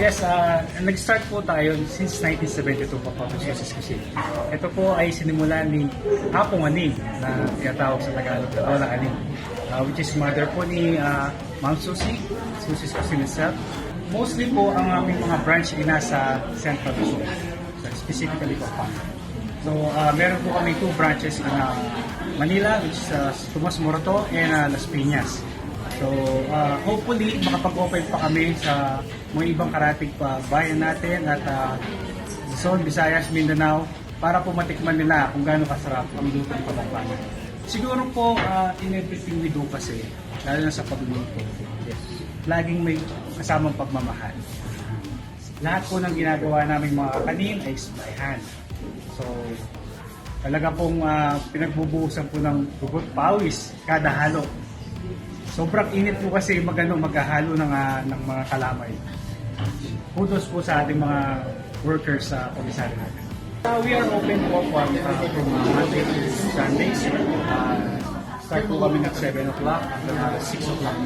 Yes, nag-start po tayo since 1972 po po sa Susi. Ito po ay sinimulan ni Apong Aning na tinatawag sa Tagalog na Lola Aning, which is mother po ni Ma'am Susi, Susi's Cuisine itself. Mostly po ang aming mga branch ay nasa Central Luzon, so specifically Pampanga. So meron po kami 2 branches in Manila, which is Tomas Morato and Las Piñas. So, hopefully, makapag-open pa kami sa mga ibang karatig pa bayan natin at Luzon, Visayas, Mindanao para po matikman nila kung gaano kasarap ang luto ng Kapampangan. Siguro po, in everything we do kasi, lalo na sa pagluluto, yes, laging may kasamang pagmamahal. Lahat po ng ginagawa namin mga kanin ay by hand. So, talaga pong pinagbubuhusan po ng dugot pawis kada halo. Sobrang init po kasi maghahalo ng mga kalamay. Kudos po sa ating mga workers sa komisaryo natin. We are open po from Monday to Sundays. Start po kami ng 7 o'clock hanggang 6 o'clock.